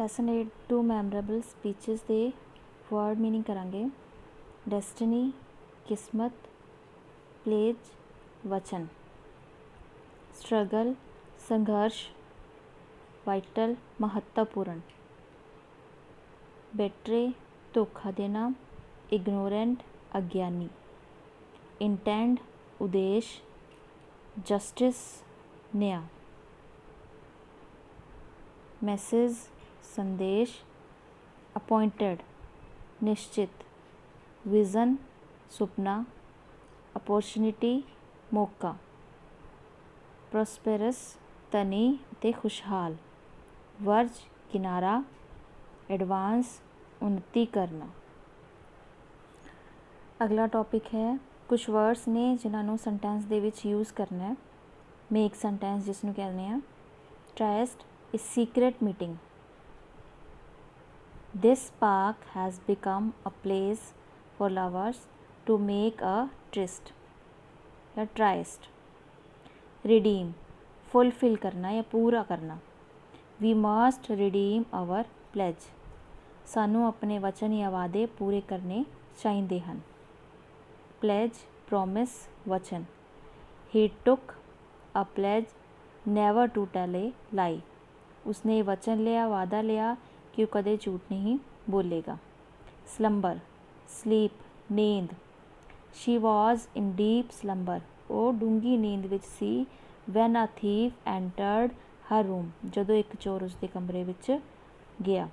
Lesson 8 2 memorable speeches ਦੇ word meaning ਕਰਾਂਗੇ। Destiny ਕਿਸਮਤ, ਪਲੇਜ ਵਚਨ, ਸਟਰਗਲ ਸੰਘਰਸ਼, ਵਾਈਟਲ ਮਹੱਤਵਪੂਰਨ, ਬੇਟਰੇ ਧੋਖਾ ਦੇਣਾ, ਇਗਨੋਰੈਂਟ ਅਗਿਆਨੀ, ਇੰਟੈਂਡ ਉਦੇਸ਼, ਜਸਟਿਸ ਨਿਆਂ, मैसेज संदेश, अपॉइंटेड निश्चित, विज़न सुपना, अपॉर्चुनिटी मौका, प्रॉस्पेरस धनी ते खुशहाल, वर्ज किनारा, एडवांस उन्नति करना। अगला टॉपिक है कुछ वर्ड्स ने जिन्होंने सेंटेंस दे विच यूज़ करना है। मेक सेंटेंस जिसनूं कहते हैं। Tryst is secret meeting. This park has become a place for lovers to make a tryst या tryst. Redeem fulfill करना या पूरा करना। We must redeem our pledge. सानू अपने वचन या वादे पूरे करने चाहिए हैं। Pledge promise वचन। He took a pledge never to tell a lie. उसने वचन लिया, वादा लिया कि वो कदे झूठ नहीं बोलेगा। स्लंबर स्लीप नींद। She was in deep slumber वो डूंगी नींद विच सी। When a thief entered her room जदों एक चोर उसके कमरे विच गया।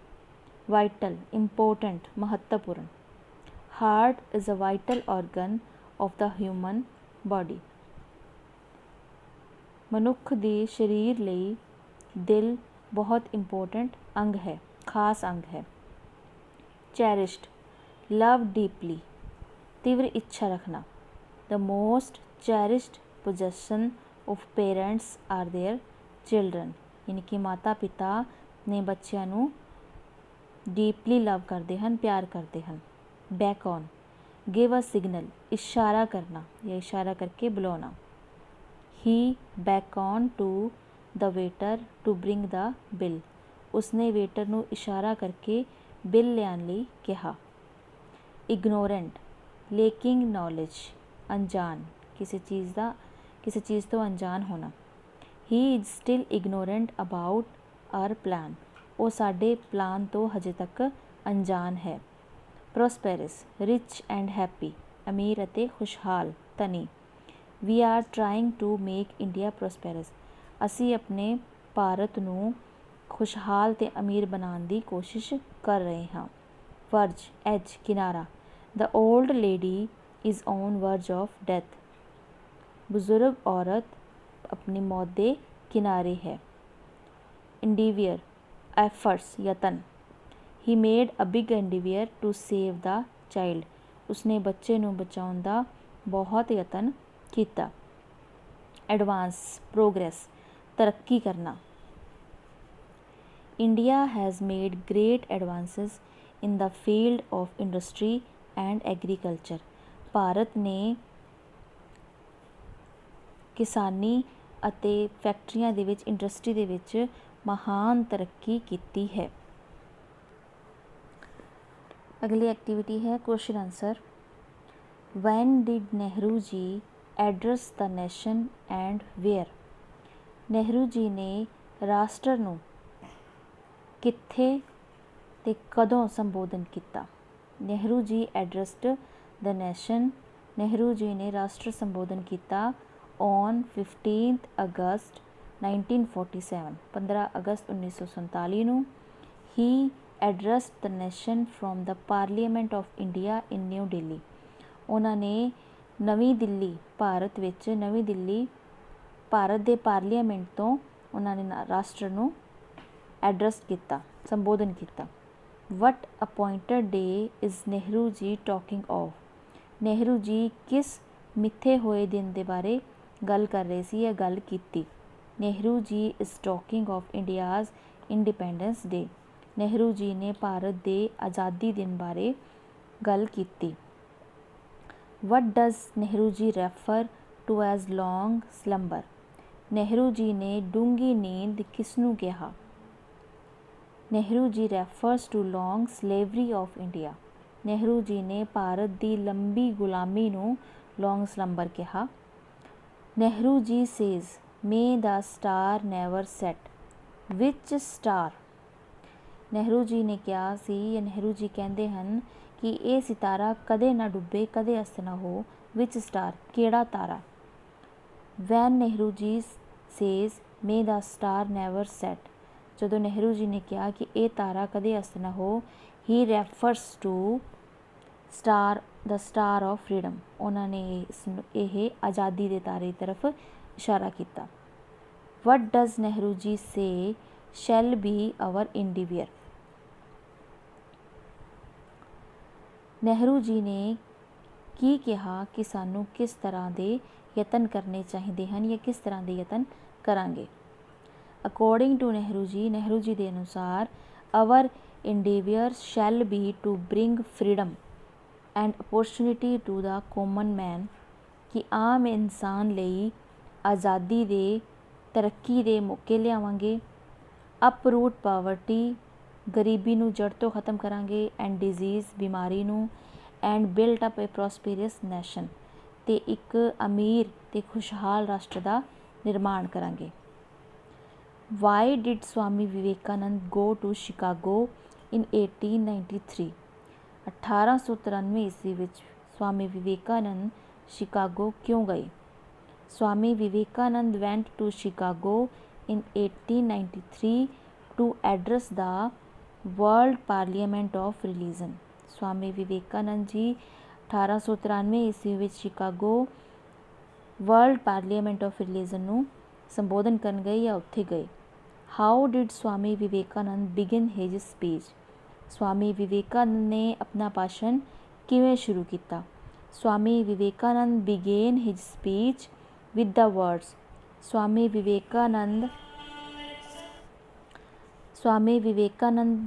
वाइटल इंपोर्टेंट महत्वपूर्ण। Heart is a vital organ of the human body. मनुख दी शरीर लई दिल बहुत इंपोर्टेंट अंग है, खास अंग है। चेरिश्ड लव डीपली तीव्र इच्छा रखना। The most cherished possession of parents are their children यानी कि माता पिता ने बच्चों नूं डीपली लव करते हैं, प्यार करते हैं। Beckon give a signal इशारा करना या इशारा करके बुलाना। He beckon to the waiter to bring the bill उसने वेटर नूं इशारा करके बिल लियान लई कहा। इग्नोरेंट लेकिंग नॉलेज अनजान किसी चीज़ तो अनजान होना। He is still ignorant about our plan वो साडे प्लान तो हजे तक अनजान है। प्रॉस्पेरस रिच एंड हैप्पी अमीर अते खुशहाल धनी। We are trying to make India prosperous असी अपने भारत नूं खुशहाल ते अमीर बनाने की कोशिश कर रहे हाँ। वर्ज एज किनारा the old lady is on verge of death बुजुर्ग औरत अपनी मौत के किनारे है। इंडिवियर एफर्ट्स यतन। He made a big endeavour to save the child उसने बच्चे नूं बचाउण दा बहुत यतन किया। एडवांस प्रोग्रेस तरक्की करना। India has made great advances in the field of industry and agriculture Bharat ने किसानी अते फैक्ट्रियां दे विच इंडस्ट्री दे विच महान तरक्की की है। अगली एक्टिविटी है question answer. When did Nehru ji address the nation and where Nehru ji ने राष्ट्र नूं कित्थे ते कदों संबोधन किया। Nehru ji addressed the nation Nehru ji ने राष्ट्र संबोधन किया ऑन 15 अगस्त 1947 15 अगस्त 1947 नूं। He addressed the nation from the parliament of India in new Delhi उन्होंने नवी दिल्ली भारत विच नवी दिल्ली भारत के पार्लीमेंट तो उन्होंने राष्ट्र नूं एड्रेस किया संबोधन किया। What appointed day is Nehru ji talking of Nehru ji किस मिथे हुए दिन के बारे गल कर रहे सी या गल की। Nehru ji is talking of India's independence day Nehru ji ने भारत के आज़ादी दिन बारे गल की। What does Nehru ji refer to as long slumber Nehru ji ने डूंगी नींद किसनूं कहा। Nehru ji refers to long slavery of India. Nehru ji ਨੇ ਭਾਰਤ ਦੀ ਲੰਬੀ ਗੁਲਾਮੀ ਨੂੰ ਲੌਂਗ ਸਲੰਬਰ ਕਿਹਾ। ਨਹਿਰੂ ਜੀ ਸੇਜ਼ ਮੇ ਦਾ ਸਟਾਰ ਨੈਵਰ ਸੈਟ। ਵਿਚ ਸਟਾਰ? ਨਹਿਰੂ ਜੀ ਨੇ ਕਿਹਾ ਸੀ, ਜਾਂ ਨਹਿਰੂ ਜੀ ਕਹਿੰਦੇ ਹਨ ਕਿ ਇਹ ਸਿਤਾਰਾ ਕਦੇ ਨਾ ਡੁੱਬੇ, ਕਦੇ ਅਸਤ ਨਾ ਹੋ। ਵਿਚ ਸਟਾਰ? ਕਿਹੜਾ ਤਾਰਾ? ਵੈਨ ਨਹਿਰੂ ਜੀ ਸੇਜ਼ ਮੇ ਦਾ ਸਟਾਰ ਨੈਵਰ ਸੈਟ। ਜਦੋਂ ਨਹਿਰੂ ਜੀ ਨੇ ਕਿਹਾ ਕਿ ਇਹ ਤਾਰਾ ਕਦੇ ਅਸਤ ਨਾ ਹੋ, he refers to star the star of freedom. ਉਹਨਾਂ ਨੇ ਇਹ ਆਜ਼ਾਦੀ ਦੇ ਤਾਰੇ ਦੀ ਤਰਫ ਇਸ਼ਾਰਾ ਕੀਤਾ। ਵਟ does Nehru ji say shell B hour ਇੰਡੀਵੀਅਰ। Nehru ji ਨੇ ਕੀ ਕਿਹਾ ਕਿ ਸਾਨੂੰ ਕਿਸ ਤਰ੍ਹਾਂ ਦੇ ਯਤਨ ਕਰਨੇ ਚਾਹੀਦੇ ਹਨ, ਜਾਂ ਕਿਸ ਤਰ੍ਹਾਂ ਦੇ ਯਤਨ ਕਰਾਂਗੇ। ਅਕੋਰਡਿੰਗ ਟੂ ਨਹਿਰੂ ਜੀ ਦੇ ਅਨੁਸਾਰ our endeavour shall be to bring freedom and opportunity to the common man, ਕਿ ਆਮ ਇਨਸਾਨ ਲਈ ਆਜ਼ਾਦੀ ਦੇ, ਤਰੱਕੀ ਦੇ ਮੌਕੇ ਲਿਆਵਾਂਗੇ। ਅਪਰੂਟ ਪਾਵਰਟੀ, ਗਰੀਬੀ ਨੂੰ ਜੜ੍ਹ ਤੋਂ ਖ਼ਤਮ ਕਰਾਂਗੇ। ਐਂਡ ਡਿਜ਼ੀਜ਼, ਬਿਮਾਰੀ ਨੂੰ। And built up a prosperous nation, ਅਤੇ ਇੱਕ ਅਮੀਰ ਅਤੇ ਖੁਸ਼ਹਾਲ ਰਾਸ਼ਟਰ ਦਾ ਨਿਰਮਾਣ ਕਰਾਂਗੇ। Why did Swami Vivekananda go to Chicago in 1893। 1893 ਈਸਵੀ ਵਿੱਚ ਸਵਾਮੀ ਵਿਵੇਕਾਨੰਦ ਸ਼ਿਕਾਗੋ ਕਿਉਂ ਗਏ? Swami Vivekananda went to Chicago in 1893 to address the World Parliament of Religion। Swami Vivekananda ji 1893 ਈਸਵੀ ਵਿੱਚ Chicago World Parliament of Religion ਨੂੰ ਸੰਬੋਧਨ ਕਰਨ ਗਏ ਜਾਂ ਉੱਥੇ ਗਏ। How did Swami Vivekananda begin his speech. Swami Vivekananda ਨੇ ਆਪਣਾ ਭਾਸ਼ਣ ਕਿਵੇਂ ਸ਼ੁਰੂ ਕੀਤਾ? Swami Vivekananda began his speech with the words. Swami Vivekananda